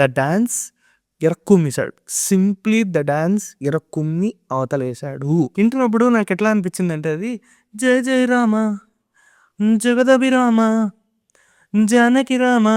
The dance కుమ్మేశాడు. Simply the dance కుమ్మి అవతలేశాడు. వింటున్నప్పుడు నాకు ఎట్లా అనిపించిందంటే అది జయ జయ రామ జగదభిరామ జానకి రామ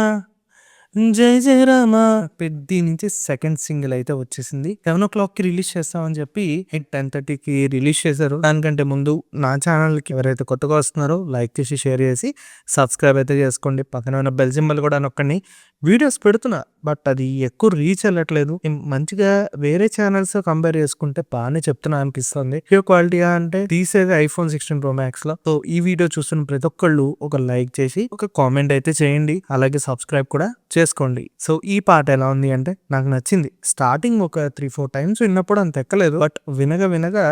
జయ జయ రామ. పెద్ది నుంచి సెకండ్ సింగిల్ అయితే వచ్చేసింది. 7 o'clock రిలీజ్ చేస్తామని చెప్పి 10:30కి రిలీజ్ చేశారు. దానికంటే ముందు నా ఛానల్కి ఎవరైతే కొత్తగా వస్తున్నారో లైక్ చేసి షేర్ చేసి సబ్స్క్రైబ్ అయితే చేసుకోండి. పక్కన ఉన్న బెల్ సింబల్ కూడా నొక్కండి. వీడియోస్ పెడుతున్నా బట్ అది ఎక్కువ రీచ్ వెళ్ళట్లేదు. మంచిగా వేరే ఛానల్స్ కంపేర్ చేసుకుంటే బాగానే చెప్తున్నా అనిపిస్తుంది. క్వాలిటీగా అంటే తీసేది iPhone 16 Pro Max లో. సో ఈ వీడియో చూస్తున్న ప్రతి ఒక్కళ్ళు ఒక లైక్ చేసి ఒక కామెంట్ అయితే చేయండి. అలాగే సబ్స్క్రైబ్ కూడా చేసుకోండి. సో ఈ పాట ఎలా ఉంది అంటే నాకు నచ్చింది. స్టార్టింగ్ ఒక 3-4 టైమ్స్ విన్నప్పుడు అంత ఎక్కలేదు. బట్ వినగా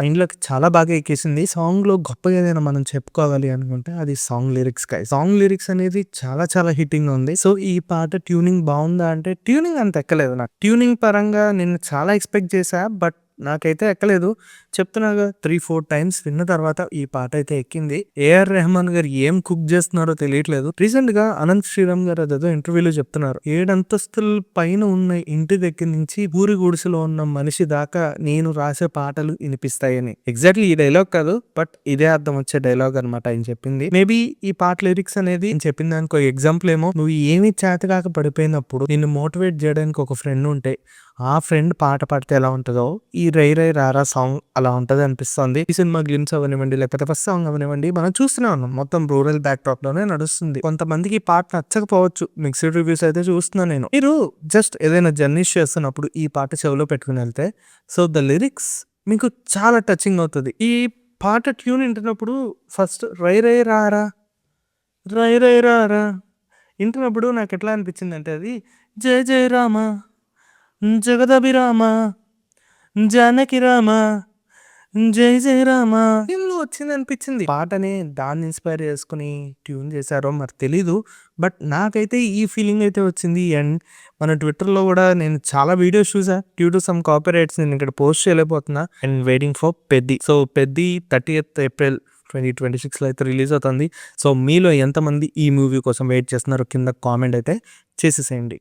ఇంట్లోకి చాలా బాగా ఎక్కేసింది. సాంగ్ లో గొప్పగా ఏదైనా మనం చెప్పుకోవాలి అనుకుంటే అది సాంగ్ లిరిక్స్. సాంగ్ లిరిక్స్ అనేది చాలా హిట్టింగ్ ఉంది. సో ఈ పాట ట్యూనింగ్ బాగుందా అంటే ట్యూనింగ్ అంత ఎక్కలేదు నాకు. ట్యూనింగ్ పరంగా నేను చాలా ఎక్స్పెక్ట్ చేశా బట్ నాకైతే ఎక్కలేదు. చెప్తున్నాగా 3-4 టైమ్స్ విన్న తర్వాత ఈ పాట అయితే ఎక్కింది. AR రెహమాన్ గారు ఏం కుక్ చేస్తున్నారో తెలియట్లేదు. రీసెంట్ గా అనంత్ శ్రీరామ్ గారు అదేదో ఇంటర్వ్యూలో చెప్తున్నారు, 7 అంతస్తుల పైన ఉన్న ఇంటి దగ్గర నుంచి ఊరి గుడిసెలో ఉన్న మనిషి దాకా నేను రాసే పాటలు వినిపిస్తాయని. ఎగ్జాక్ట్లీ ఈ డైలాగ్ కాదు బట్ ఇదే అర్థం వచ్చే డైలాగ్ అనమాట ఆయన చెప్పింది. మేబీ ఈ పాట లిరిక్స్ అనేది నేను చెప్పిన దానికి ఎగ్జాంపుల్ ఏమో, నువ్వు ఏమి చేతకాక పడిపోయినప్పుడు నిన్ను మోటివేట్ చేయడానికి ఒక ఫ్రెండ్ ఉంటే ఆ ఫ్రెండ్ పాట పాడితే ఎలా ఉంటుందో ఈ రై రై రారా సాంగ్ అలా ఉంటది అనిపిస్తుంది. ఈ సినిమా గ్లిమ్స్ అవనివ్వండి లేకపోతే ఫస్ట్ సాంగ్ అవనివ్వండి మనం చూస్తూనే ఉన్నాం. మొత్తం రూరల్ బ్యాక్ డ్రాప్ లోనే నడుస్తుంది. కొంతమందికి ఈ పాట నచ్చకపోవచ్చు. మిక్స్డ్ రివ్యూస్ అయితే చూస్తున్నా నేను. మీరు జస్ట్ ఏదైనా జర్నీస్ చేస్తున్నప్పుడు ఈ పాట చెవిలో పెట్టుకుని వెళ్తే సో ద లిరిక్స్ మీకు చాలా టచింగ్ అవుతుంది. ఈ పాట ట్యూన్ వింటున్నప్పుడు ఫస్ట్ రై రై రారా రై రై రారా వింటున్నప్పుడు నాకు ఎట్లా అనిపించింది అంటే అది జయ జయ రామ జగదభిరామ జానకి రామ జై జయ రామ ఇందులో వచ్చింది అనిపించింది. పాటని దాన్ని ఇన్స్పైర్ చేసుకుని ట్యూన్ చేశారో మరి తెలీదు బట్ నాకైతే ఈ ఫీలింగ్ అయితే వచ్చింది. అండ్ మన ట్విట్టర్లో కూడా నేను చాలా వీడియోస్ చూసా. డ్యూ టు సమ్ కాపీరైట్స్ నేను ఇక్కడ పోస్ట్ చేయలేకపోతున్నా. And waiting for Peddi. So Peddi 30th April 2026 అయితే రిలీజ్ అవుతుంది. సో మీలో ఎంతమంది ఈ మూవీ కోసం వెయిట్ చేస్తున్నారో కింద కామెంట్ అయితే చేసేసేయండి.